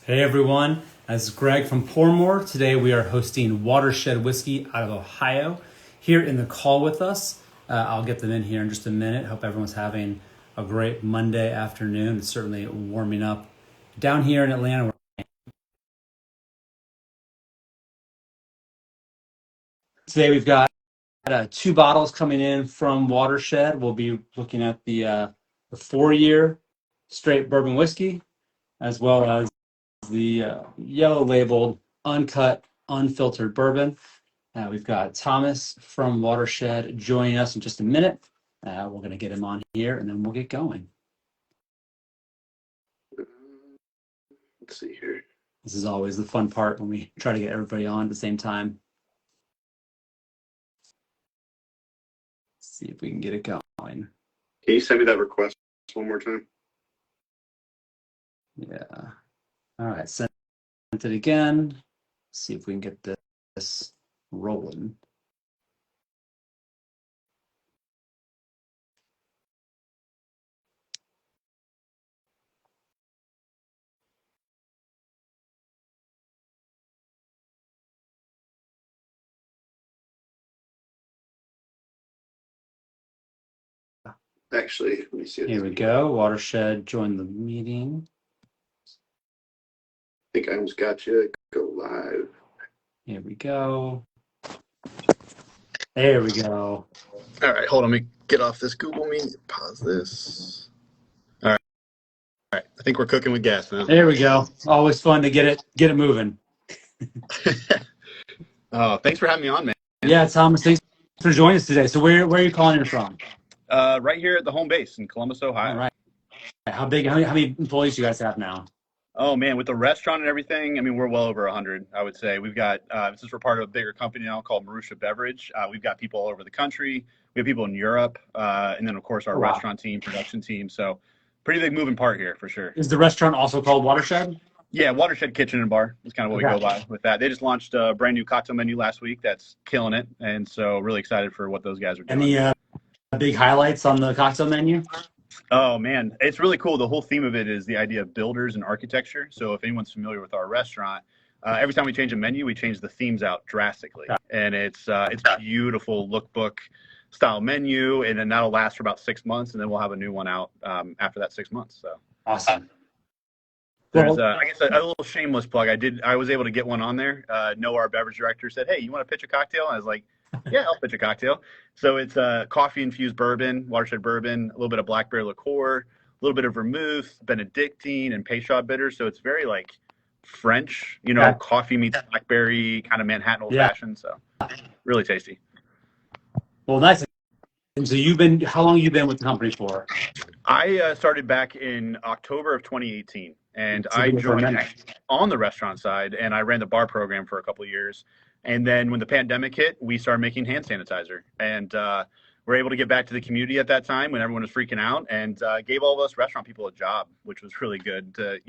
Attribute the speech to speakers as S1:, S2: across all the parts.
S1: Hey everyone, as Greg from Pourmore. Today we are hosting Watershed Whiskey out of Ohio here in the call with us. I'll get them in here in just a minute. Hope everyone's having a great Monday afternoon. It's certainly warming up down here in Atlanta. Today we've got two bottles coming in from Watershed. We'll be looking at the 4-year straight bourbon whiskey, as well as the yellow labeled uncut unfiltered bourbon. We've got Thomas from Watershed joining us in just a minute. We're going to get him on here and then we'll get going.
S2: Let's see here.
S1: This is always the fun part when we try to get everybody on at the same time. Let's see if we can get it going.
S2: Can you send me that request one more time?
S1: Yeah. All right, send it again. See if we can get this rolling.
S2: Actually, let me see.
S1: Here we go. Watershed joined the meeting.
S2: I think I almost got you. Go live.
S1: Here we go. There we go.
S2: All right, hold on. Let me get off this Google Meet. Pause this. All right. I think we're cooking with gas now.
S1: There we go. Always fun to get it moving.
S2: Oh, thanks for having me on, man.
S1: Yeah, Thomas, thanks for joining us today. So where are you calling in from?
S2: Right here at the home base in Columbus, Ohio.
S1: All right. How many employees do you guys have now?
S2: Oh man, with the restaurant and everything, I mean, we're well over 100, I would say. We've got, since we're part of a bigger company now called Marusha Beverage, we've got people all over the country. We have people in Europe, and then of course our restaurant team, production team. So pretty big moving part here for sure.
S1: Is the restaurant also called Watershed?
S2: Yeah, Watershed Kitchen and Bar is kind of what we go by with that. They just launched a brand new cocktail menu last week that's killing it, and so really excited for what those guys are doing.
S1: Any big highlights on the cocktail menu?
S2: Oh man, it's really cool. The whole theme of it is the idea of builders and architecture. So if anyone's familiar with our restaurant, every time we change a menu, we change the themes out drastically, and it's beautiful lookbook style menu, and then that'll last for about 6 months, and then we'll have a new one out after that 6 months. So
S1: awesome.
S2: There's, I guess, a little shameless plug. I was able to get one on there. Noah, our beverage director, said, "Hey, you want to pitch a cocktail?" I was like, "Yeah, I'll pitch a cocktail." So it's coffee-infused bourbon, Watershed bourbon, a little bit of blackberry liqueur, a little bit of vermouth, Benedictine, and Peychaud bitter. So it's very like French, coffee meets blackberry, kind of Manhattan old-fashioned. So really tasty.
S1: Well, nice. And so how long have you been with the company for?
S2: I started back in October of 2018, and I joined on the restaurant side, and I ran the bar program for a couple of years. And then when the pandemic hit, we started making hand sanitizer, and we're able to get back to the community at that time when everyone was freaking out, and gave all of us restaurant people a job, which was really good to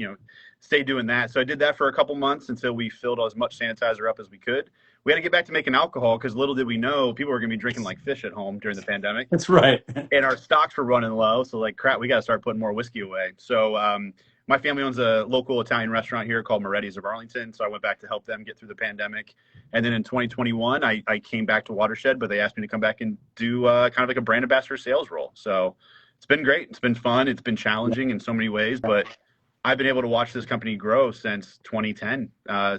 S2: stay doing that. So I did that for a couple months until we filled as much sanitizer up as we could. We had to get back to making alcohol because little did we know people were going to be drinking like fish at home during the pandemic.
S1: That's right.
S2: And our stocks were running low. So like, crap, we got to start putting more whiskey away. So my family owns a local Italian restaurant here called Moretti's of Arlington. So I went back to help them get through the pandemic. And then in 2021, I came back to Watershed, but they asked me to come back and do kind of like a brand ambassador sales role. So it's been great. It's been fun. It's been challenging in so many ways, but I've been able to watch this company grow since 2010,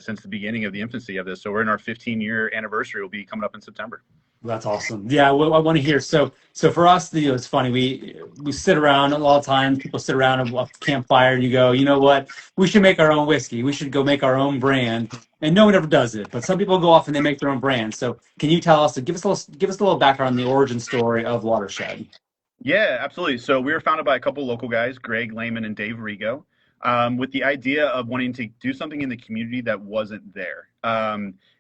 S2: since the beginning of the infancy of this. So we're in our 15-year anniversary. Will be coming up in September.
S1: That's awesome. Yeah, I want to hear. So for us, it's funny. We sit around a lot of times. People sit around a campfire, and you go, you know what? We should make our own whiskey. We should go make our own brand. And no one ever does it, but some people go off and they make their own brand. So can you tell us, give us a little background on the origin story of Watershed?
S2: Yeah, absolutely. So we were founded by a couple local guys, Greg Lehman and Dave Rigo, with the idea of wanting to do something in the community that wasn't there.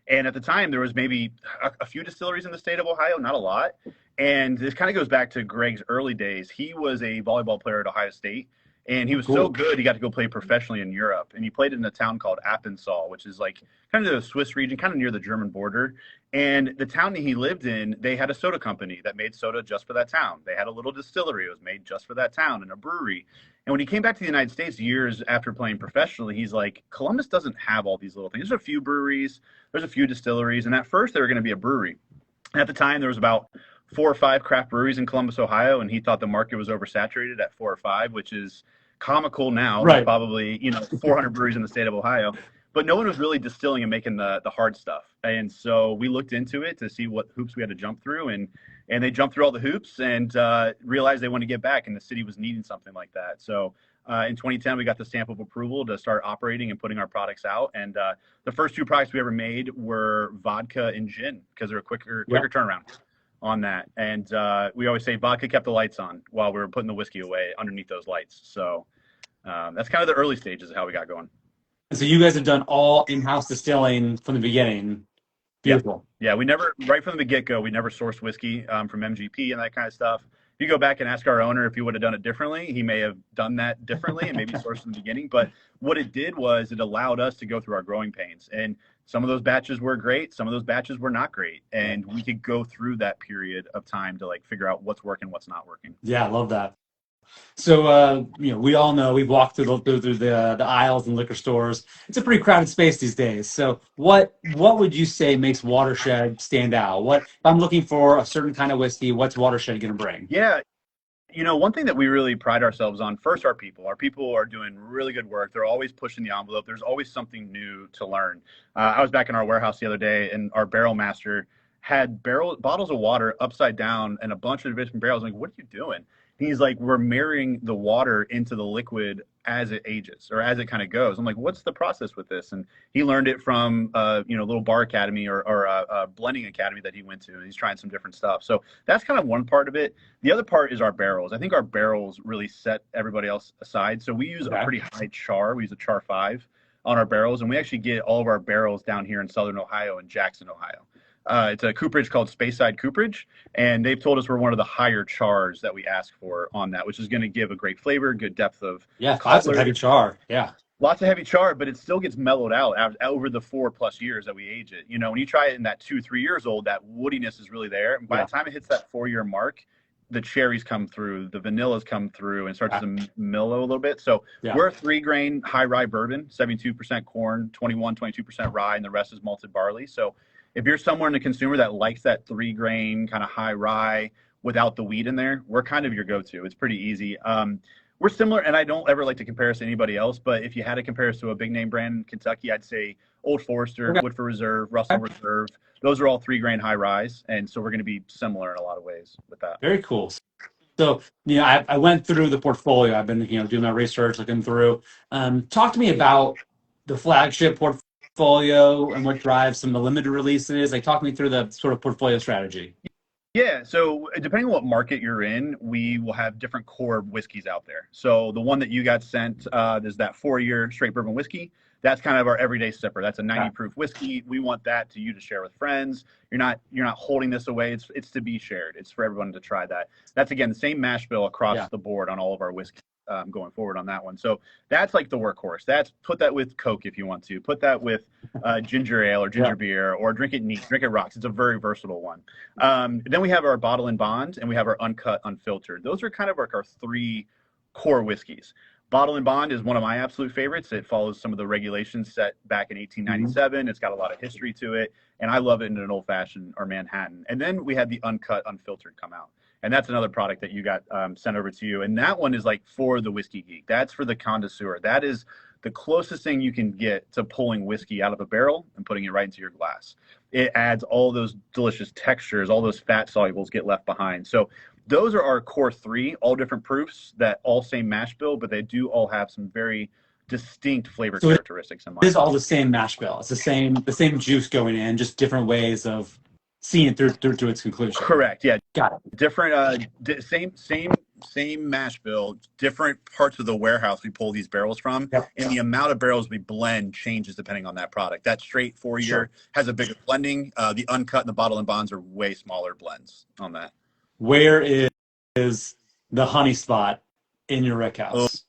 S2: And at the time, there was maybe a few distilleries in the state of Ohio, not a lot. And this kind of goes back to Greg's early days. He was a volleyball player at Ohio State, And he was so
S1: Cool.
S2: good, he got to go play professionally in Europe. And he played in a town called Appenzell, which is like kind of the Swiss region, kind of near the German border. And the town that he lived in, they had a soda company that made soda just for that town. They had a little distillery. It was made just for that town, and a brewery. And when he came back to the United States years after playing professionally, he's like, Columbus doesn't have all these little things. There's a few breweries, there's a few distilleries. And at first, they were going to be a brewery. At the time, there was about 4 or 5 craft breweries in Columbus, Ohio, and he thought the market was oversaturated at 4 or 5, which is comical now.
S1: Right.
S2: There's probably 400 breweries in the state of Ohio, but no one was really distilling and making the hard stuff. And so we looked into it to see what hoops we had to jump through, and they jumped through all the hoops and realized they wanted to get back, and the city was needing something like that. So in 2010, we got the stamp of approval to start operating and putting our products out. And the first 2 products we ever made were vodka and gin, because they're a quicker turnaround on that. And we always say vodka kept the lights on while we were putting the whiskey away underneath those lights. So that's kind of the early stages of how we got going.
S1: And so you guys have done all in-house distilling from the beginning. Beautiful.
S2: Yeah, we never, right from the get-go, we never sourced whiskey from MGP and that kind of stuff. If you go back and ask our owner if he would have done it differently, he may have done that differently and maybe sourced in the beginning. But what it did was it allowed us to go through our growing pains. And some of those batches were great. Some of those batches were not great. And we could go through that period of time to like figure out what's working, what's not working.
S1: Yeah, I love that. So, we all know we've walked through the aisles and liquor stores. It's a pretty crowded space these days. So what would you say makes Watershed stand out? If I'm looking for a certain kind of whiskey, what's Watershed going to bring?
S2: Yeah. One thing that we really pride ourselves on, first, our people. Our people are doing really good work. They're always pushing the envelope. There's always something new to learn. I was back in our warehouse the other day, and our barrel master had bottles of water upside down and a bunch of different barrels. I'm like, what are you doing? He's like, we're marrying the water into the liquid as it ages or as it kind of goes. I'm like, what's the process with this? And he learned it from a little bar academy or a blending academy that he went to, and he's trying some different stuff. So that's kind of one part of it. The other part is our barrels. I think our barrels really set everybody else aside. So we use a pretty high char. We use a char 5 on our barrels, and we actually get all of our barrels down here in Southern Ohio and Jackson, Ohio. It's a cooperage called Speyside Cooperage, and they've told us we're one of the higher chars that we ask for on that, which is going to give a great flavor, good depth of
S1: lots of heavy char. Yeah,
S2: lots of heavy char, but it still gets mellowed out over the 4+ years that we age it. When you try it in that 2-3 years old, that woodiness is really there. And by the time it hits that 4-year mark, the cherries come through, the vanillas come through, and starts to mellow a little bit. So we're a 3-grain high-rye bourbon, 72% corn, 22% rye, and the rest is malted barley. So if you're somewhere in the consumer that likes that 3-grain kind of high rye without the wheat in there, we're kind of your go-to. It's pretty easy. We're similar, and I don't ever like to compare us to anybody else, but if you had to compare us to a big name brand in Kentucky, I'd say Old Forester, Woodford Reserve, Russell Reserve. Those are all 3-grain high ryes, and so we're going to be similar in a lot of ways with that.
S1: Very cool. So, I went through the portfolio. I've been, doing my research, looking through. Talk to me about the flagship portfolio and what drives some of the limited releases. Talk me through the sort of portfolio strategy.
S2: Yeah, so depending on what market you're in, we will have different core whiskeys out there. So the one that you got sent is that 4-year straight bourbon whiskey. That's kind of our everyday sipper. That's a 90-proof whiskey. We want that to you to share with friends. You're not holding this away. It's to be shared. It's for everyone to try that. That's, again, the same mash bill across the board on all of our whiskeys. Going forward on that one. So that's like the workhorse. Put that with Coke if you want to. Put that with ginger ale or ginger beer, or drink it neat, drink it rocks. It's a very versatile one. Then we have our bottle and bond, and we have our uncut, unfiltered. Those are kind of like our 3 core whiskeys. Bottle and bond is one of my absolute favorites. It follows some of the regulations set back in 1897. It's got a lot of history to it, and I love it in an old fashioned or Manhattan. And then we had the uncut, unfiltered come out. And that's another product that you got sent over to you. And that one is like for the whiskey geek. That's for the connoisseur. That is the closest thing you can get to pulling whiskey out of a barrel and putting it right into your glass. It adds all those delicious textures, all those fat solubles get left behind. So those are our core 3, all different proofs that all same mash bill, but they do all have some very distinct flavor characteristics in mind.
S1: It is all the same mash bill. It's the same juice going in, just different ways of seeing it through its conclusion.
S2: Correct. Yeah.
S1: Got it.
S2: Different, same mash bill, different parts of the warehouse we pull these barrels from, and the amount of barrels we blend changes depending on that product. That straight 4-year has a bigger blending. The uncut and the bottle and bonds are way smaller blends on that.
S1: Where is the honey spot in your rick house?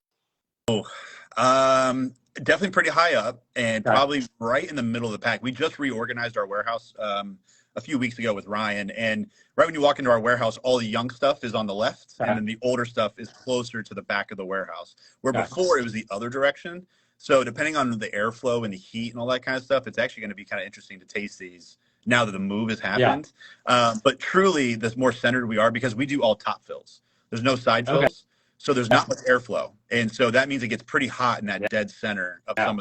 S2: Definitely pretty high up and
S1: Okay.
S2: probably right in the middle of the pack. We just reorganized our warehouse a few weeks ago with Ryan, and right when you walk into our warehouse, all the young stuff is on the left, and
S1: Okay.
S2: then the older stuff is closer to the back of the warehouse. Where
S1: Okay.
S2: before it was the other direction. So depending on the airflow and the heat and all that kind of stuff, it's actually going to be kind of interesting to taste these now that the move has
S1: Yeah.
S2: happened. But truly, the more centered we are because we do all top fills. There's no side
S1: Okay.
S2: fills. So there's not much airflow, and so that means it gets pretty hot in that
S1: Yeah.
S2: dead center of
S1: Yeah.
S2: some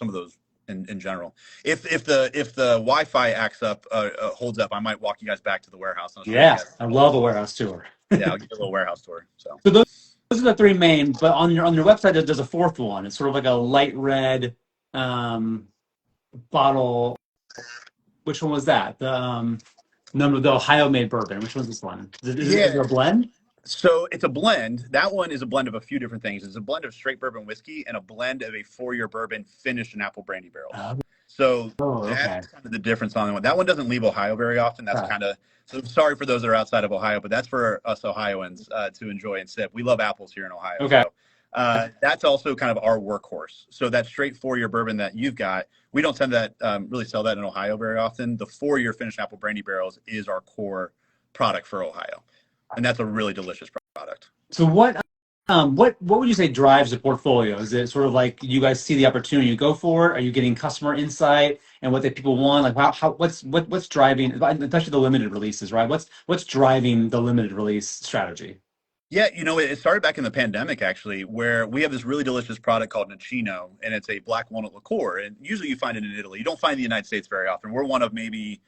S2: of those in general. If the Wi-Fi acts up holds up, I might walk you guys back to the warehouse. And I'll show you
S1: Yeah.
S2: guys.
S1: I love a warehouse tour.
S2: Yeah, I'll give you a little warehouse tour. So
S1: So those are the three main, but on your website there's a fourth one. It's sort of like a light red um, bottle. Which one was that? No, the Ohio made bourbon. Which one's this one? Is it
S2: yeah,
S1: a blend?
S2: so it's a blend. That one is a blend of a few different things. It's a blend of straight bourbon whiskey and a blend of a 4-year bourbon finished in apple brandy barrels.
S1: Oh,
S2: So
S1: okay.
S2: that's kind of the difference on the one. That one doesn't leave Ohio very often. That's
S1: Right.
S2: kind of so sorry for those that are outside of Ohio, but that's for us Ohioans to enjoy and sip. We love apples here in Ohio.
S1: Okay.
S2: So that's also kind of our workhorse. So that straight 4-year bourbon that you've got, we don't send that really sell that in Ohio very often. The 4-year finished apple brandy barrels is our core product for Ohio, and that's a really delicious product.
S1: So what would you say drives the portfolio? Is it sort of like you guys see the opportunity, you go for it? Are you getting customer insight and what the people want? Like what's driving, especially the limited releases, right? What's driving the limited release strategy?
S2: Yeah, it started back in the pandemic, actually, where we have this really delicious product called Nicino, and it's a black walnut liqueur. And usually you find it in Italy. You don't find it in the United States very often. We're one of maybe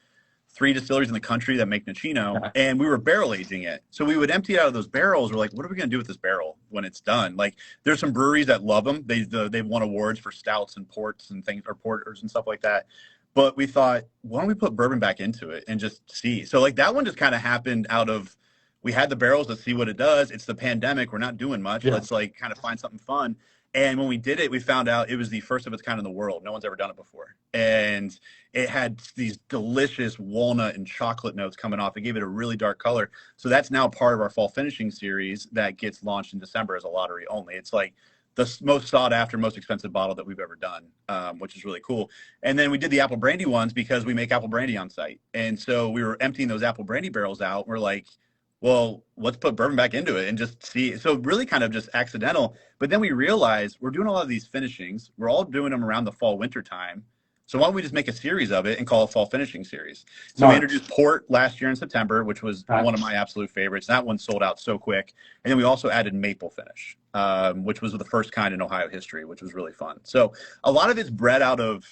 S2: 3 distilleries in the country that make Nicino,
S1: Okay.
S2: and we were barrel aging it. So we would empty it out of those barrels. We're like, what are we going to do with this barrel when it's done? Like, there's some breweries that love them. They've won awards for stouts and ports and things, or porters and stuff like that. But we thought, why don't we put bourbon back into it and just see? So like that one just kind of happened out of we had the barrels to see what it does. It's the pandemic. We're not doing much.
S1: Yeah.
S2: Let's like kind of find something fun. And when we did it, we found out it was the first of its kind in the world. No one's ever done it before. And it had these delicious walnut and chocolate notes coming off. It gave it a really dark color. So that's now part of our fall finishing series that gets launched in December as a lottery only. It's like the most sought after, most expensive bottle that we've ever done, which is really cool. And then we did the apple brandy ones because we make apple brandy on site. And so we were emptying those apple brandy barrels out. We're like, well, let's put bourbon back into it and just see. So really kind of just accidental. But then we realized we're doing a lot of these finishings. We're all doing them around the fall, winter time. So why don't we just make a series of it and call it Fall Finishing Series? So we introduced Port last year in September, which was one of my absolute favorites. That one sold out so quick. And then we also added Maple Finish, which was the first kind in Ohio history, which was really fun. So a lot of it's bred out of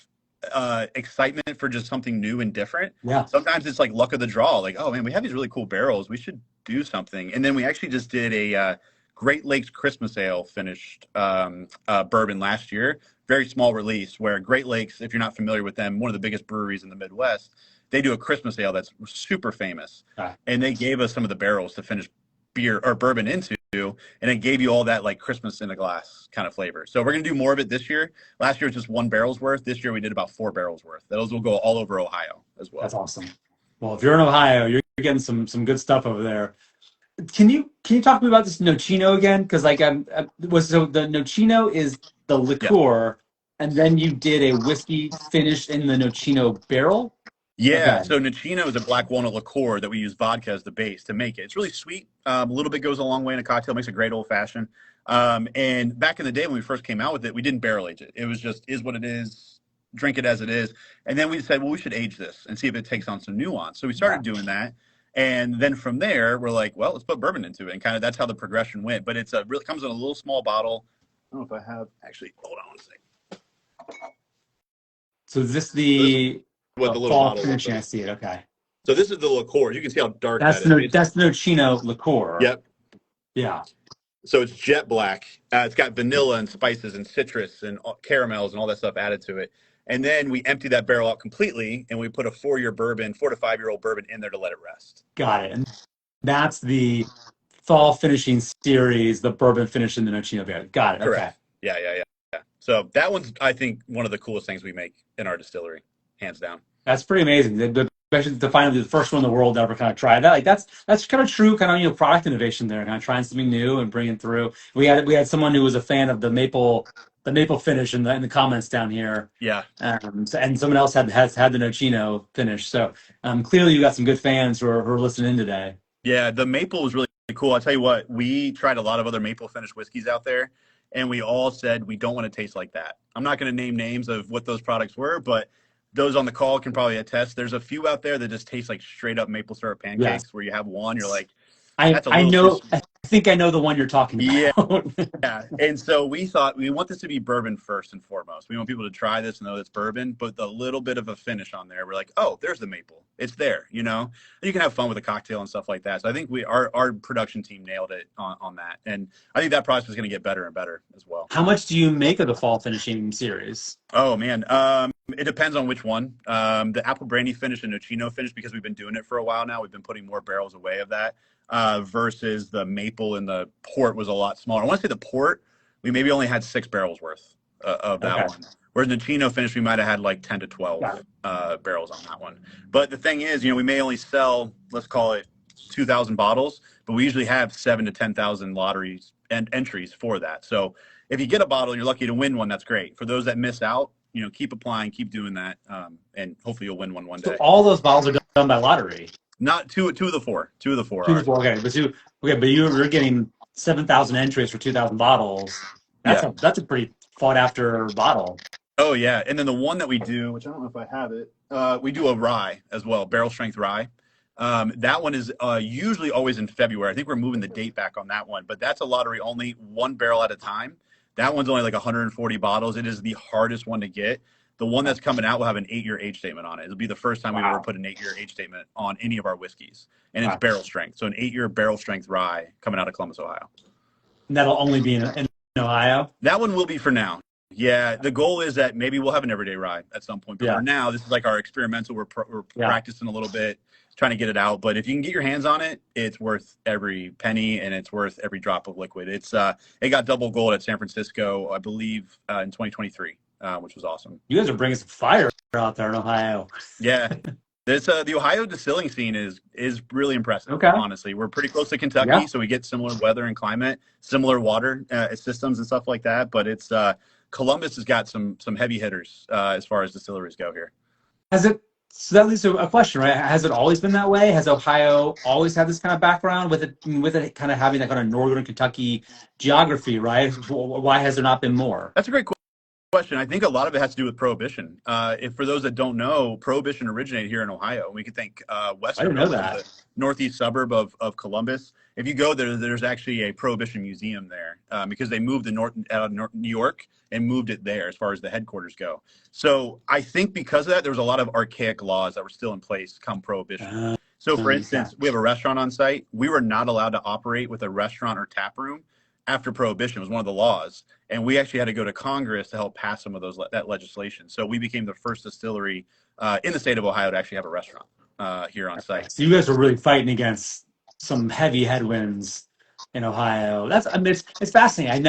S2: excitement for just something new and different.
S1: Yeah.
S2: Sometimes it's like luck of the draw. Like, oh man, we have these really cool barrels. We should do something. And then we actually just did a Great Lakes Christmas Ale finished bourbon last year. Very small release where Great Lakes, if you're not familiar with them, one of the biggest breweries in the Midwest, they do a Christmas ale that's super famous. And they gave us some of the barrels to finish beer or bourbon into, and it gave you all that like Christmas in a glass kind of flavor. So we're going to do more of it this year. Last year was just 1 barrel's worth. This year we did about 4 barrels worth. Those will go all over Ohio as well.
S1: That's awesome. Well, if you're in Ohio, you're getting some good stuff over there. Can you talk to me about this Nocino again? Because like so the Nocino is the liqueur, and then you did a whiskey finished in the Nocino barrel.
S2: Yeah,
S1: Okay.
S2: so Nicino is a black walnut liqueur that we use vodka as the base to make it. It's really sweet. A little bit goes a long way in a cocktail. Makes a great old fashioned. And back in the day when we first came out with it, we didn't barrel age it. It was just is what it is. Drink it as it is. And then we said, well, we should age this and see if it takes on some nuance. So we started doing that. And then from there, we're like, well, let's put bourbon into it. And kind of that's how the progression went. But it's really comes in a little small bottle. I don't know if I have actually. Hold on one second.
S1: So is this the
S2: What the little
S1: fall
S2: bottle
S1: finishing? I see it. Okay.
S2: So this is the liqueur. You can see how dark
S1: That's
S2: that is.
S1: that's the Nocino liqueur.
S2: Yep.
S1: Yeah.
S2: So it's jet black. It's got vanilla and spices and citrus and caramels and all that stuff added to it. And then we empty that barrel out completely, and we put a 4-year bourbon, 4 to 5-year-old bourbon in there to let it rest.
S1: Got it. And that's the fall finishing series, the bourbon finished in the Nocino barrel. Got it. Okay.
S2: Correct. Yeah. So that one's, I think, one of the coolest things we make in our distillery, hands down.
S1: That's pretty amazing. The especially to finally be the first one in the world to ever kind of try that. Like that's kind of true, kind of product innovation there, kind of trying something new and bringing it through. We had someone who was a fan of the maple finish in the comments down here.
S2: Yeah.
S1: And someone else has had the Nocino finish. So clearly you got some good fans who are listening in today.
S2: Yeah, the maple was really cool. I'll tell you what, we tried a lot of other maple finished whiskeys out there, and we all said we don't want to taste like that. I'm not going to name names of what those products were, but those on the call can probably attest. There's a few out there that just taste like straight up maple syrup pancakes,
S1: Yes.
S2: where you have one, you're like,
S1: I
S2: that's a
S1: I
S2: little too
S1: know.
S2: sweet.
S1: I think I know the one you're talking
S2: Yeah.
S1: about.
S2: Yeah. And so we thought we want this to be bourbon first and foremost. We want people to try this and know it's bourbon, but the little bit of a finish on there, we're like, oh, there's the maple. It's there, And you can have fun with a cocktail and stuff like that. So I think our production team nailed it on that. And I think that process is going to get better and better as well.
S1: How much do you make of the fall finishing series?
S2: Oh man. It depends on which one. The apple brandy finish and Nocino finish, because we've been doing it for a while now, we've been putting more barrels away of that. Versus the maple and the port was a lot smaller. I want to say the port, we maybe only had 6 barrels worth of that one. Whereas the Chino finish, we might have had like 10 to 12 barrels on that one. But the thing is, we may only sell, let's call it 2,000 bottles, but we usually have 7 to 10,000 lotteries and entries for that. So if you get a bottle and you're lucky to win one, that's great. For those that miss out, keep applying, keep doing that, and hopefully you'll win one day.
S1: So all those bottles are done by lottery.
S2: Not two of the four. Two of the four.
S1: Okay, but you're getting 7,000 entries for 2,000 bottles. That's a pretty fought after bottle.
S2: Oh yeah, and then the one that we do, which I don't know if I have it, we do a rye as well, barrel strength rye. That one is usually always in February. I think we're moving the date back on that one, but that's a lottery only, 1 barrel at a time. That one's only like 140 bottles. It is the hardest one to get. The one that's coming out will have an 8-year age statement on it. It'll be the first time we've ever put an 8-year age statement on any of our whiskeys. And it's barrel strength. So an 8-year barrel strength rye coming out of Columbus, Ohio.
S1: And that'll only be in Ohio?
S2: That one will be for now. Yeah, the goal is that maybe we'll have an everyday rye at some point. But for now, this is like our experimental. We're practicing a little bit, trying to get it out. But if you can get your hands on it, it's worth every penny, and it's worth every drop of liquid. It got double gold at San Francisco, I believe, in 2023. Which was awesome.
S1: You guys are bringing some fire out there in Ohio.
S2: Yeah. The Ohio distilling scene is really impressive, honestly. We're pretty close to Kentucky, so we get similar weather and climate, similar water systems and stuff like that. But it's Columbus has got some heavy hitters as far as distilleries go here.
S1: So that leads to a question, right? Has it always been that way? Has Ohio always had this kind of background with it kind of having that kind of northern Kentucky geography, right? Why has there not been more?
S2: That's a great question. I think a lot of it has to do with Prohibition. If for those that don't know, Prohibition originated here in Ohio. We could think western, the northeast suburb of Columbus. If you go there, there's actually a Prohibition museum there because they moved out of New York and moved it there as far as the headquarters go. So I think because of that, there was a lot of archaic laws that were still in place come Prohibition. So for instance, we have a restaurant on site. We were not allowed to operate with a restaurant or tap room after Prohibition. It was one of the laws. And we actually had to go to Congress to help pass some of that legislation. So we became the first distillery in the state of Ohio to actually have a restaurant here on site.
S1: So you guys were really fighting against some heavy headwinds in Ohio. It's fascinating.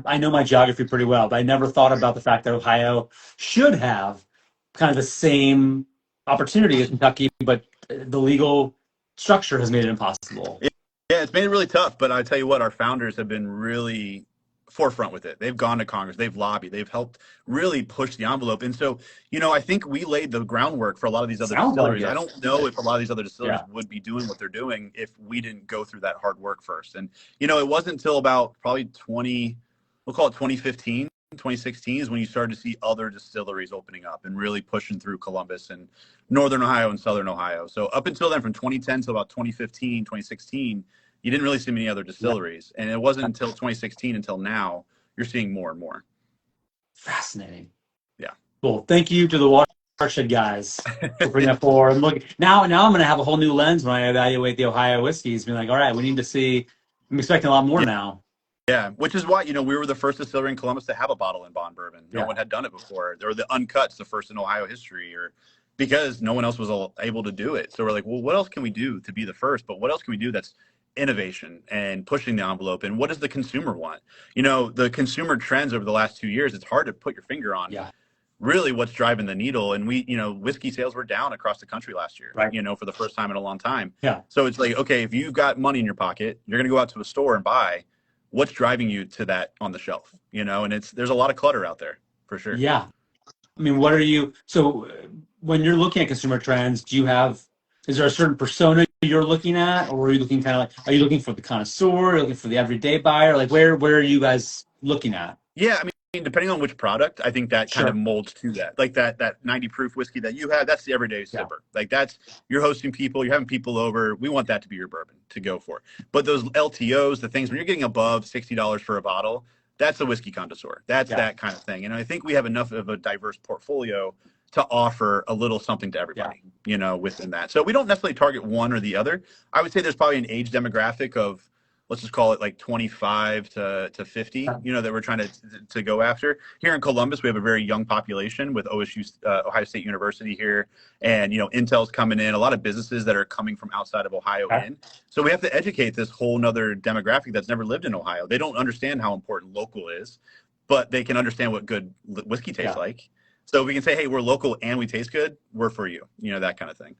S1: I know my geography pretty well, but I never thought about the fact that Ohio should have kind of the same opportunity as Kentucky, but the legal structure has made it impossible.
S2: Yeah, it's made it really tough, but I tell you what, our founders have been really forefront with it. They've gone to Congress, they've lobbied, they've helped really push the envelope. And so, I think we laid the groundwork for a lot of these other distilleries. I don't know if a lot of these other distilleries would be doing what they're doing if we didn't go through that hard work first. And, it wasn't until about probably 2015, 2016 is when you started to see other distilleries opening up and really pushing through Columbus and Northern Ohio and Southern Ohio. So up until then, from 2010 to about 2015, 2016, you didn't really see many other distilleries. And it wasn't until 2016 until now you're seeing more and more.
S1: Fascinating.
S2: Yeah.
S1: Well, thank you to the Watershed guys for bringing that forward. And look, now I'm going to have a whole new lens when I evaluate the Ohio whiskeys. Being like, all right, we need to see. I'm expecting a lot more now.
S2: Yeah, which is why, we were the first distillery in Columbus to have a bottle in bond bourbon. No one had done it before. There were the uncuts, the first in Ohio history, because no one else was able to do it. So we're like, well, what else can we do to be the first? But what else can we do that's innovation and pushing the envelope? And what does the consumer want? The consumer trends over the last 2 years, it's hard to put your finger on. really what's driving the needle. And whiskey sales were down across the country last year,
S1: Right.
S2: for the first time in a long time.
S1: Yeah.
S2: So it's like, okay, if you've got money in your pocket, you're going to go out to a store and buy. What's driving you to that on the shelf, and there's a lot of clutter out there for sure.
S1: Yeah. I mean, so when you're looking at consumer trends, is there a certain persona you're looking at, or are you looking are you looking for the connoisseur, are you looking for the everyday buyer? Like where are you guys looking at?
S2: Yeah, I mean, depending on which product, I think that kind of molds to that. Like that 90 proof whiskey that you have, that's the everyday sipper. Like you're hosting people, you're having people over. We want that to be your bourbon to go for. But those LTOs, the things when you're getting above $60 for a bottle, that's a whiskey connoisseur. That's that kind of thing. And I think we have enough of a diverse portfolio to offer a little something to everybody, within that. So we don't necessarily target one or the other. I would say there's probably an age demographic of, let's just call it like 25 to 50, that we're trying to go after. Here in Columbus, we have a very young population with OSU, Ohio State University here. And, Intel's coming in, a lot of businesses that are coming from outside of Ohio in. So we have to educate this whole nother demographic that's never lived in Ohio. They don't understand how important local is, but they can understand what good whiskey tastes like. So we can say, hey, we're local and we taste good. We're for you, that kind of thing.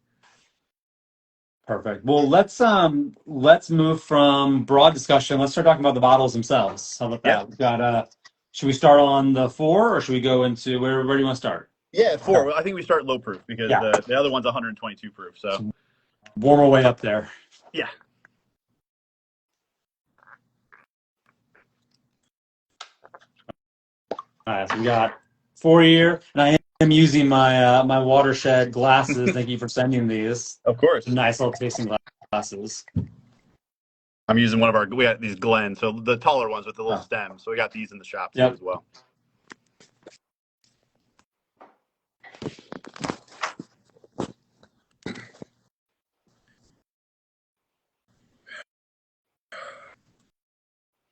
S1: Perfect. Well, let's move from broad discussion. Let's start talking about the bottles themselves. How about that?
S2: Yeah.
S1: We've got should we start on the 4 or should we go into where do you want to start?
S2: Yeah, 4. Well, I think we start low proof because the other one's 122 proof. So
S1: warm our way up there.
S2: Yeah.
S1: All right, so we got 4-year, and I am using my my Watershed glasses. Thank you for sending these.
S2: Of course.
S1: Nice little tasting glasses.
S2: I'm using we got these Glen, so the taller ones with the little stem. So we got these in the shop too as well.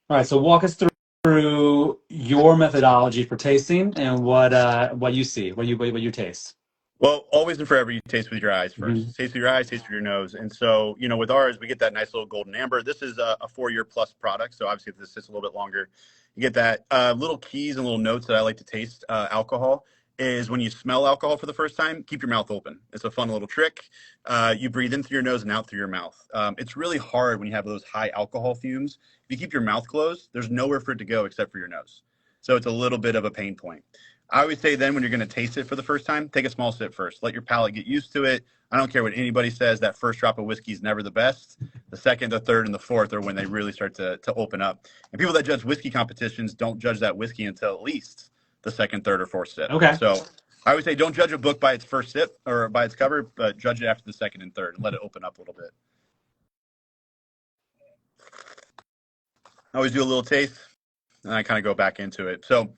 S1: All right, so walk us through your methodology for tasting and what you see, what you taste.
S2: Well, always and forever, you taste with your eyes first. Mm-hmm. Taste with your eyes, taste with your nose. And so, with ours, we get that nice little golden amber. This is a 4-year plus product. So obviously, if this sits a little bit longer, you get that little keys and little notes that I like to taste alcohol is when you smell alcohol for the first time, keep your mouth open. It's a fun little trick. You breathe in through your nose and out through your mouth. It's really hard when you have those high alcohol fumes. If you keep your mouth closed, there's nowhere for it to go except for your nose. So it's a little bit of a pain point. I always say then when you're going to taste it for the first time, take a small sip first. Let your palate get used to it. I don't care what anybody says. That first drop of whiskey is never the best. The second, the third, and the fourth are when they really start to open up. And people that judge whiskey competitions don't judge that whiskey until at least the second, third, or fourth sip.
S1: Okay.
S2: So I would say don't judge a book by its first sip or by its cover, but judge it after the second and third and let it open up a little bit. I always do a little taste, and I kind of go back into it. So,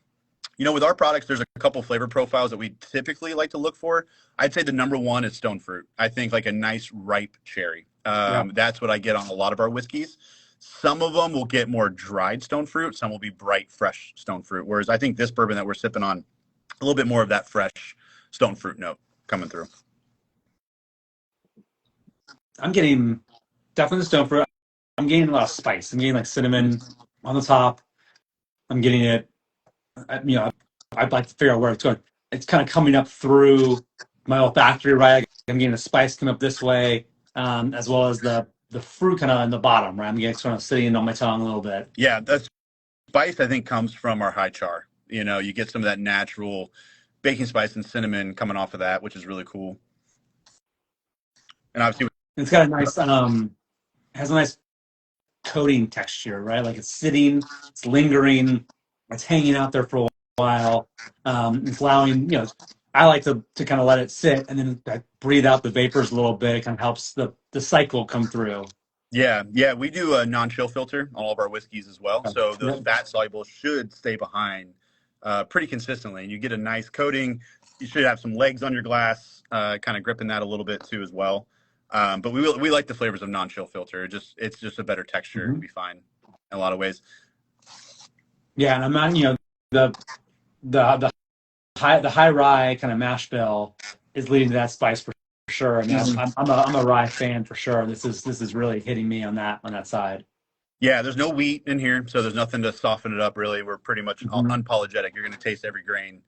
S2: with our products, there's a couple flavor profiles that we typically like to look for. I'd say the number one is stone fruit. I think like a nice ripe cherry. That's what I get on a lot of our whiskeys. Some of them will get more dried stone fruit. Some will be bright, fresh stone fruit. Whereas I think this bourbon that we're sipping on, a little bit more of that fresh stone fruit note coming through.
S1: I'm getting definitely the stone fruit. I'm getting a lot of spice. I'm getting like cinnamon on the top. I'm getting it. I'd like to figure out where it's going. It's kind of coming up through my olfactory, right? I'm getting the spice coming up this way, as well as the fruit kind of in the bottom, right? I'm getting sort of sitting on my tongue a little bit.
S2: Yeah, that spice I think comes from our high char. You get some of that natural baking spice and cinnamon coming off of that, which is really cool. And obviously,
S1: it's got a nice, has a nice coating texture, right? Like it's sitting, it's lingering, it's hanging out there for a while. It's allowing, I like to kind of let it sit and then I breathe out the vapors a little bit. It kind of helps the cycle come through.
S2: Yeah, we do a non-chill filter on all of our whiskeys as well. So those fat solubles should stay behind pretty consistently. And you get a nice coating. You should have some legs on your glass, kind of gripping that a little bit too as well. But we like the flavors of non-chill filter. It's just a better texture. Mm-hmm. We find in a lot of ways.
S1: Yeah, and I'm not, the high-rye kind of mash bill is leading to that spice for sure. I mean, mm-hmm. I'm a rye fan for sure. This is really hitting me on that side.
S2: Yeah, there's no wheat in here, so there's nothing to soften it up. Really, we're pretty much unapologetic. You're going to taste every grain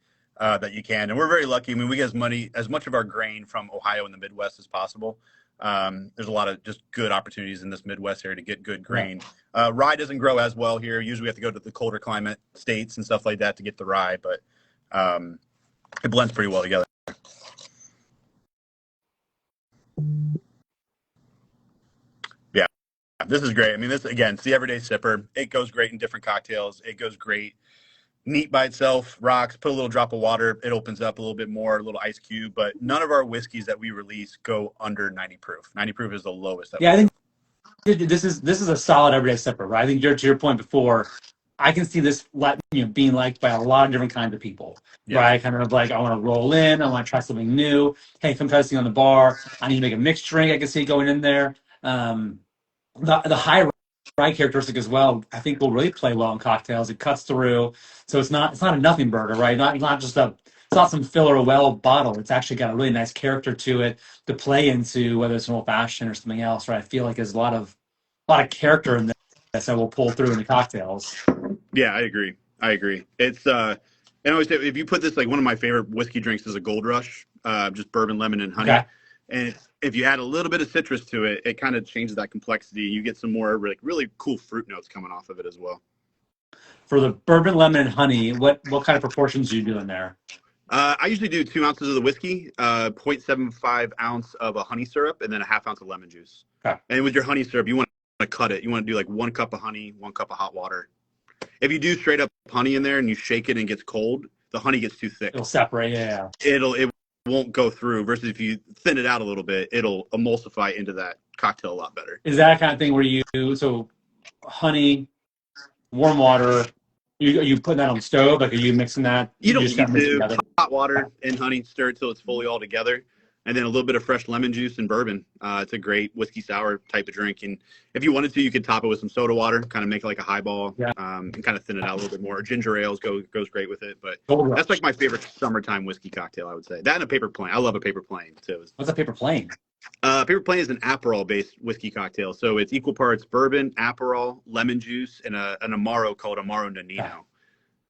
S2: that you can. And we're very lucky. I mean, we get as much of our grain from Ohio and the Midwest as possible. There's a lot of just good opportunities in this Midwest area to get good grain. Rye doesn't grow as well here. Usually we have to go to the colder climate states and stuff like that to get the rye, but it blends pretty well together. Yeah, this is great. I mean, this, again, it's the everyday sipper. It goes great in different cocktails. It goes great neat by itself, rocks, put a little drop of water, it opens up a little bit more, a little ice cube, but none of our whiskeys that we release go under 90 proof. 90 proof is the lowest.
S1: I think this is a solid everyday sipper, right? I think to your point before, I can see this being liked by a lot of different kinds of people, right? Kind of like, I want to roll in, I want to try something new. Hey, come try something on the bar. I need to make a mixed drink. I can see it going in there. The high rye characteristic as well, I think will really play well in cocktails. It cuts through, so it's not a nothing burger, right? Not just it's not some filler or well bottle. It's actually got a really nice character to it to play into, whether it's an old fashioned or something else, right? I feel like there's a lot of character in this that will pull through in the cocktails.
S2: Yeah, I agree. It's and I always say, if you put this, like, one of my favorite whiskey drinks is a Gold Rush, just bourbon, lemon, and honey. Okay. And if you add a little bit of citrus to it, it kind of changes that complexity. You get some more really cool fruit notes coming off of it as well.
S1: For the bourbon, lemon, and honey, what kind of proportions are you doing there?
S2: I usually do 2 ounces of the whiskey, 0.75 ounce of a honey syrup, and then a ½ ounce of lemon juice. Okay. And with your honey syrup, you want to cut it. You want to do like 1 cup of honey, 1 cup of hot water. If you do straight up honey in there and you shake it and it gets cold, the honey gets too thick.
S1: It'll separate, yeah.
S2: It won't go through, versus if you thin it out a little bit, it'll emulsify into that cocktail a lot better.
S1: Is that kind of thing where so honey, warm water, you putting that on the stove? Like, are you mixing that?
S2: You don't need to. Hot water and honey, stir it till it's fully all together, and then a little bit of fresh lemon juice and bourbon. It's a great whiskey sour type of drink, and if you wanted to, you could top it with some soda water, kind of make it like a highball, and kind of thin it out a little bit more. Ginger ales goes great with it, but that's like my favorite summertime whiskey cocktail, I would say. That and a paper plane. I love a paper plane too.
S1: What's a paper plane?
S2: Paper plane is an Aperol-based whiskey cocktail, so it's equal parts bourbon, Aperol, lemon juice, and an Amaro called Amaro Nonino.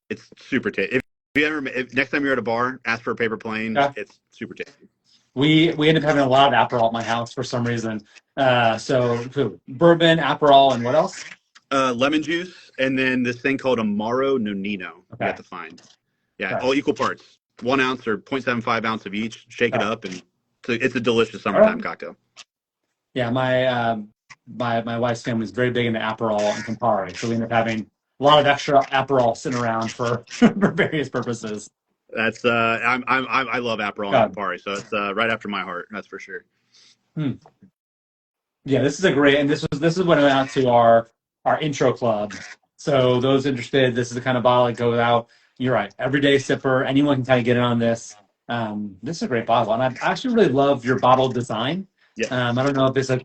S2: It's super tasty. If next time you're at a bar, ask for a paper plane. It's super tasty.
S1: We end up having a lot of Aperol at my house for some reason. So bourbon, Aperol, and what else?
S2: Lemon juice, and then this thing called Amaro Nonino. You have to find. Yeah, all equal parts. 1 ounce or 0.75 ounce of each. Shake it up, and it's a delicious summertime cocktail.
S1: Yeah, my wife's family is very big into Aperol and Campari, so we end up having a lot of extra Aperol sitting around for various purposes.
S2: That's I love Aperol and Campari, so it's right after my heart. That's for sure.
S1: Yeah, this is a great, and this is when I went out to our intro club. So those interested, this is the kind of bottle that goes out. You're right, everyday sipper. Anyone can kind of get in on this. This is a great bottle, and I actually really love your bottle design. Yeah. I don't know if it's a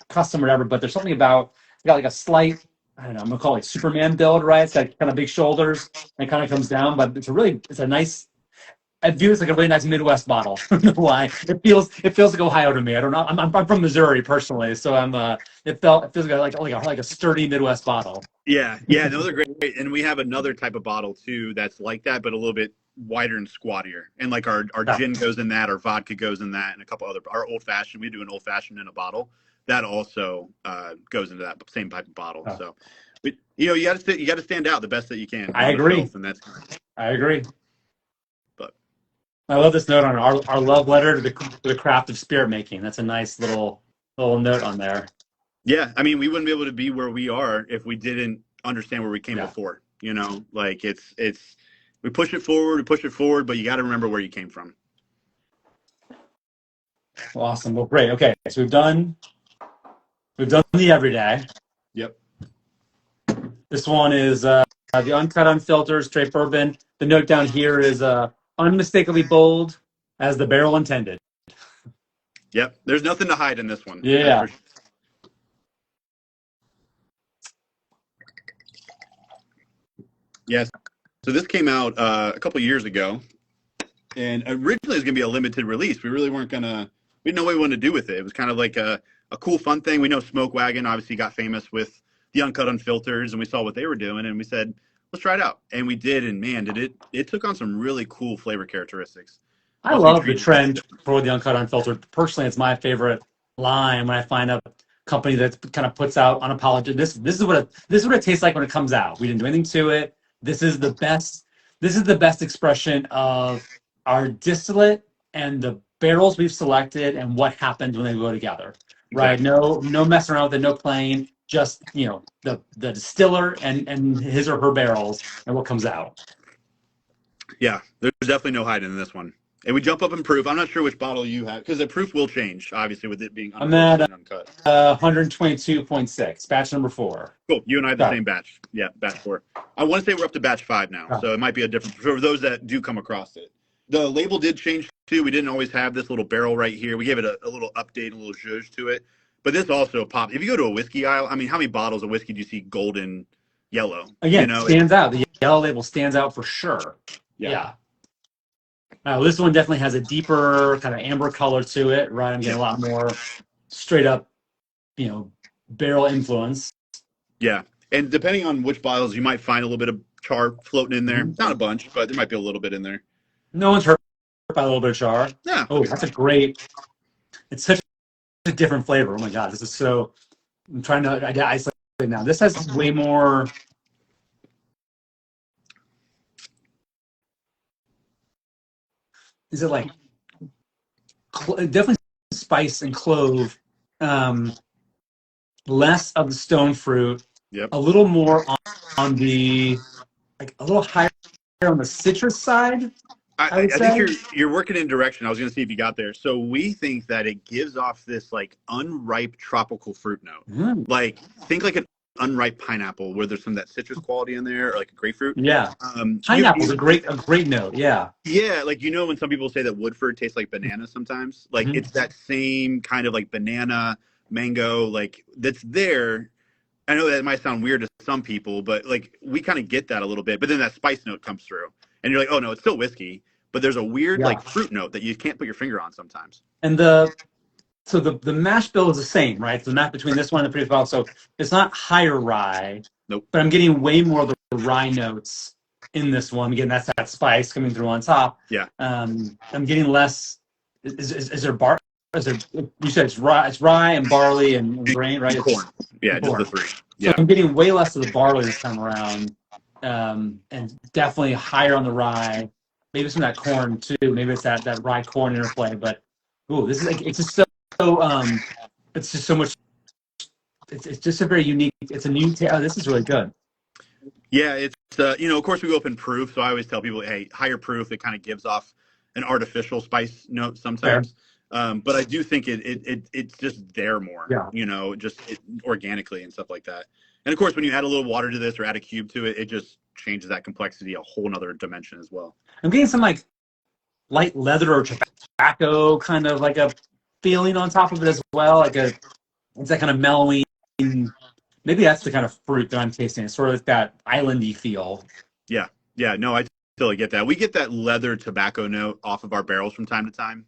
S1: custom or whatever, but there's something about it's got like a slight, I don't know, I'm gonna call it Superman build, right? It's got kind of big shoulders and it kind of comes down, but it's a nice. I view it as like a really nice Midwest bottle. I don't know why. It feels like Ohio to me. I don't know. I'm from Missouri personally, so it feels like a sturdy Midwest bottle.
S2: Yeah, those are great. And we have another type of bottle too that's like that, but a little bit wider and squattier. And like our gin goes in that, our vodka goes in that, and a couple other. Our old fashioned, we do an old fashioned in a bottle that also goes into that same type of bottle. Oh. So, you got to stand out the best that you can.
S1: I agree. I agree. I love this note on our love letter to the craft of spirit making. That's a nice little note on there.
S2: Yeah, I mean, we wouldn't be able to be where we are if we didn't understand where we came before. Like it's we push it forward, but you got to remember where you came from.
S1: Well, awesome. Well, great. Okay, so we've done the everyday.
S2: Yep.
S1: This one is the uncut, unfiltered, straight bourbon. The note down here is unmistakably bold, as the barrel intended.
S2: Yep, there's nothing to hide in this one.
S1: Yeah.
S2: Yes. So this came out a couple years ago, and originally it was going to be a limited release. We really weren't we didn't know what we wanted to do with it. It was kind of like a cool, fun thing. We know Smoke Wagon obviously got famous with the uncut, unfilters, and we saw what they were doing, and we said, let's try it out. And we did, and man, it took on some really cool flavor characteristics.
S1: I
S2: Once we
S1: love the
S2: treated it.
S1: trend for the uncut, unfiltered. Personally, it's my favorite line when I find a company that kind of puts out unapologetic. This is what it tastes like when it comes out. We didn't do anything to it. This is the best. This is the best expression of our distillate and the barrels we've selected and what happens when they go together. Right?
S2: Exactly.
S1: No messing around with it. No playing. Just the distiller and his or her barrels and what comes out.
S2: Yeah, there's definitely no hiding in this one. And we jump up in proof. I'm not sure which bottle you have because the proof will change, obviously, with it being
S1: I'm at
S2: unfiltered and uncut.
S1: 122.6, batch number 4.
S2: Cool. You and I have the
S1: Got it.
S2: same batch. Yeah, batch 4. I want to say we're up to batch 5 now,
S1: Got it.
S2: so it might be a different for those that do come across it. The label did change too. We didn't always have this little barrel right here. We gave it a little update, a little zhuzh to it. But this also popped. If you go to a whiskey aisle, I mean, how many bottles of whiskey do you see golden yellow?
S1: Again, it stands out. The yellow label stands out for sure.
S2: Yeah.
S1: This one definitely has a deeper kind of amber color to it, right? I'm getting a lot more straight up, barrel influence.
S2: Yeah. And depending on which bottles, you might find a little bit of char floating in there.
S1: Mhm.
S2: Not a bunch, but there might be a little bit in there.
S1: No one's hurt by a little bit of char.
S2: Yeah.
S1: Oh, it's such a different flavor. Oh my God, this is so, I'm trying to isolate it now. This has way more, is it like, definitely spice and clove, less of the stone fruit,
S2: Yep.
S1: a little more on the, like a little higher on the citrus side.
S2: I think you're working in direction. I was going to see if you got there. So we think that it gives off this like unripe tropical fruit note. Like think like an unripe pineapple where there's some of that citrus quality in there, or like a grapefruit.
S1: Yeah. Pineapple's a great note. Yeah.
S2: Yeah, like when some people say that Woodford tastes like banana sometimes, like it's that same kind of like banana, mango, like that's there. I know that might sound weird to some people, but like we kind of get that a little bit. But then that spice note comes through, and you're like, oh no, it's still whiskey, but there's a weird like fruit note that you can't put your finger on sometimes.
S1: And the mash bill is the same, right? So the mash between this one and the previous bottle. So it's not higher rye.
S2: Nope.
S1: But I'm getting way more of the rye notes in this one. Again, that's that spice coming through on top.
S2: Yeah.
S1: I'm getting less. Is there bar? Is there? You said it's rye and barley and grain, right?
S2: And corn. Yeah,
S1: corn.
S2: just the 3.
S1: So I'm getting way less of the barley this time around, and definitely higher on the rye. Maybe some of that corn too. Maybe it's that rye corn interplay. But this is like it's just so it's just so much. It's just a very unique. It's a new. This is really good.
S2: Yeah, it's of course we go up in proof, so I always tell people, hey, higher proof. It kind of gives off an artificial spice note sometimes. But I do think it's just there more.
S1: Yeah.
S2: Just organically and stuff like that. And of course, when you add a little water to this or add a cube to it, it just changes that complexity a whole nother dimension as well.
S1: I'm getting some like light leather or tobacco kind of like a feeling on top of it as well. It's that kind of mellowing. Maybe that's the kind of fruit that I'm tasting. It's sort of like that islandy feel.
S2: Yeah. No, I totally get that. We get that leather tobacco note off of our barrels from time to time.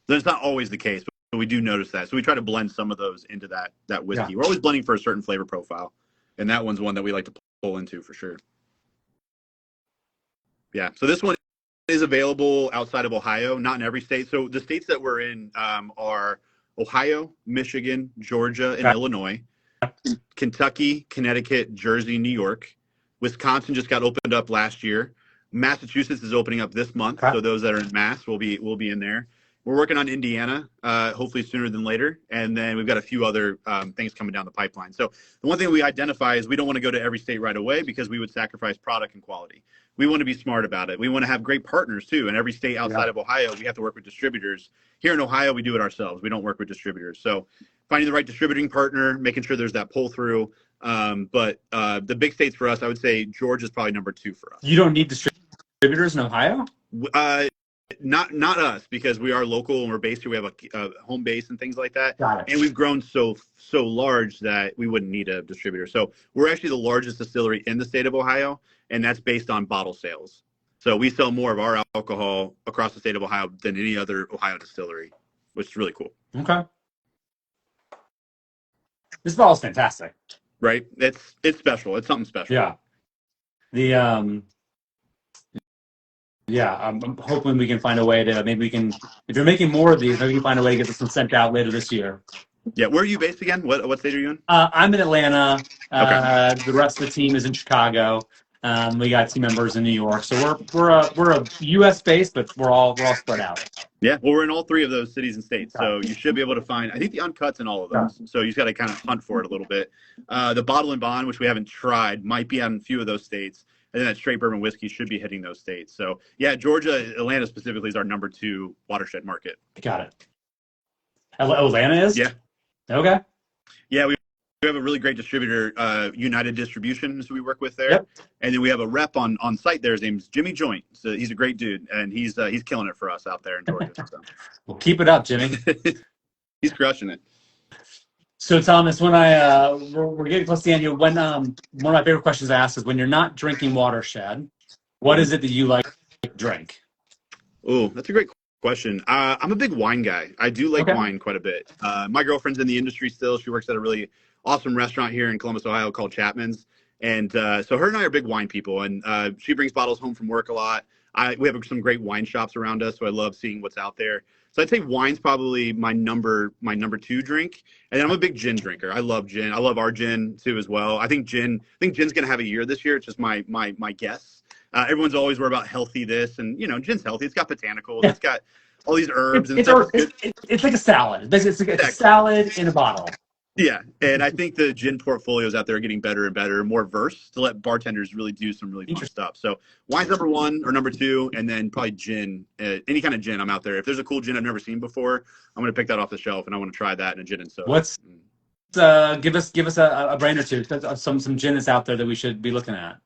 S2: That's not always the case, but we do notice that. So we try to blend some of those into that whiskey. We're always blending for a certain flavor profile, and that one's one that we like to pull into for sure. Yeah. So this one is available outside of Ohio, not in every state. So the states that we're in are Ohio, Michigan, Georgia, and Illinois. Kentucky, Connecticut, Jersey, New York. Wisconsin just got opened up last year. Massachusetts is opening up this month, so those that are in Mass will be in there. We're working on Indiana, hopefully sooner than later, and then we've got a few other things coming down the pipeline. So the one thing we identify is we don't want to go to every state right away because we would sacrifice product and quality. We want to be smart about it. We want to have great partners too. In every state outside of Ohio, we have to work with distributors. Here in Ohio, we do it ourselves. We don't work with distributors. So finding the right distributing partner, making sure there's that pull through. But the big states for us, I would say Georgia is probably number 2 for us.
S1: You don't need distributors in Ohio?
S2: Not us, because we are local and we're based here. We have a home base and things like that.
S1: Got it.
S2: And we've grown so large that we wouldn't need a distributor. So we're actually the largest distillery in the state of Ohio, and that's based on bottle sales. So we sell more of our alcohol across the state of Ohio than any other Ohio distillery, which is really cool.
S1: Okay. This bottle's fantastic.
S2: Right? It's special. It's something special.
S1: Yeah. The yeah, I'm hoping we can find a way to maybe we can. If you're making more of these, maybe we can find a way to get this one sent out later this year.
S2: Yeah, where are you based again? What state are you in?
S1: I'm in Atlanta.
S2: Okay.
S1: The rest of the team is in Chicago. We got team members in New York, so we're a U.S. based, but we're all spread out.
S2: Yeah, well, we're in all three of those cities and states, so you should be able to find. I think the Uncut's in all of those, so you just got to kind of hunt for it a little bit. The Bottle and Bond, which we haven't tried, might be on a few of those states, and then that straight bourbon whiskey should be hitting those states. So yeah, Georgia, Atlanta specifically is our number 2 watershed market.
S1: Got it. Atlanta is?
S2: Yeah.
S1: Okay.
S2: Yeah, we have a really great distributor, United Distribution, who we work with there.
S1: Yep.
S2: And then we have a rep on site there. His name's Jimmy Joint. So he's a great dude, and he's killing it for us out there in Georgia. So.
S1: Well, keep it up, Jimmy.
S2: He's crushing it.
S1: So Thomas, when we're getting close to the end here, when one of my favorite questions to ask is when you're not drinking Watershed, what is it that you like to drink?
S2: Oh, that's a great question. I'm a big wine guy. I do like wine quite a bit. My girlfriend's in the industry still. She works at a really awesome restaurant here in Columbus, Ohio called Chapman's. And so her and I are big wine people. And she brings bottles home from work a lot. We have some great wine shops around us, so I love seeing what's out there. So I'd say wine's probably my number 2 drink. And then I'm a big gin drinker. I love gin. I love our gin too as well. I think gin's going to have a year this year. It's just my guess. Everyone's always worried about healthy this, and gin's healthy. It's got botanicals. Yeah. It's got all these herbs and stuff.
S1: It's like a salad. It's a salad in a bottle.
S2: Yeah, and I think the gin portfolios out there are getting better and better, more versed to let bartenders really do some really fun stuff. So wine's number 1 or number 2, and then probably gin. Any kind of gin, I'm out there. If there's a cool gin I've never seen before, I'm going to pick that off the shelf, and I want to try that in a gin and soda.
S1: Give us a brand or two. Some gin that's out there that we should be looking at.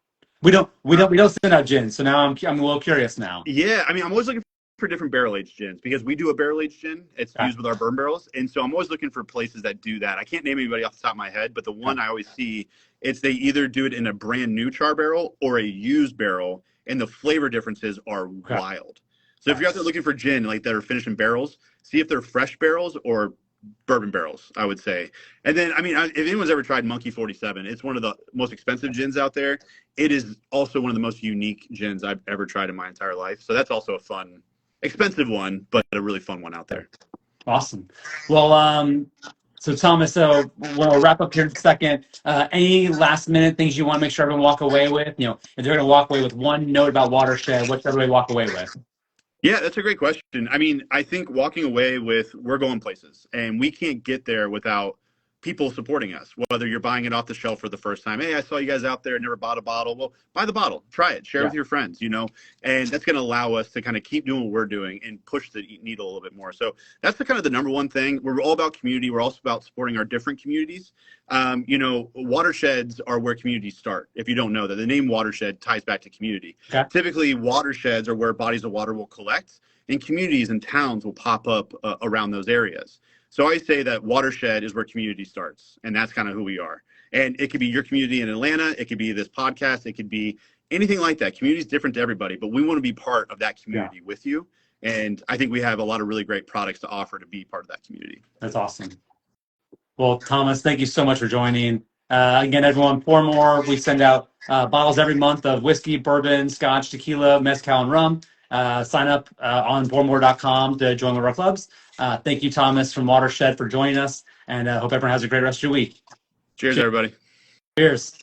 S1: We don't send out gin, so now I'm a little curious now.
S2: Yeah, I mean, I'm always looking for different barrel-aged gins because we do a barrel-aged gin. It's used with our bourbon barrels, and so I'm always looking for places that do that. I can't name anybody off the top of my head, but the one I always see, it's they either do it in a brand new char barrel or a used barrel, and the flavor differences are wild. So if you're out there looking for gin like that are finished in barrels, see if they're fresh barrels or bourbon barrels, I would say. And then, I mean, if anyone's ever tried Monkey 47, it's one of the most expensive gins out there. It is also one of the most unique gins I've ever tried in my entire life. So that's also a fun, expensive one, but a really fun one out there.
S1: Awesome. Well, so Thomas, we'll wrap up here in a second. Any last minute things you want to make sure everyone walk away with? If they're going to walk away with one note about Watershed, what should everybody walk away with?
S2: Yeah, that's a great question. I mean, I think walking away with we're going places, and we can't get there without people supporting us, whether you're buying it off the shelf for the first time. Hey, I saw you guys out there, never bought a bottle. Well, buy the bottle, try it, share it with your friends, and that's going to allow us to kind of keep doing what we're doing and push the needle a little bit more. So that's the kind of the number one thing. We're all about community. We're also about supporting our different communities. Watersheds are where communities start. If you don't know that, the name watershed ties back to community. Okay. Typically, watersheds are where bodies of water will collect, and communities and towns will pop up around those areas. So I say that Watershed is where community starts, and that's kind of who we are. And it could be your community in Atlanta. It could be this podcast. It could be anything like that. Community is different to everybody, but we want to be part of that community with you. And I think we have a lot of really great products to offer to be part of that community.
S1: That's awesome. Well, Thomas, thank you so much for joining. Again, everyone, pour more. We send out bottles every month of whiskey, bourbon, scotch, tequila, mezcal, and rum. Sign up on pourmore.com to join one of our clubs. Thank you, Thomas from Watershed, for joining us, and hope everyone has a great rest of your week.
S2: Cheers, everybody.
S1: Cheers.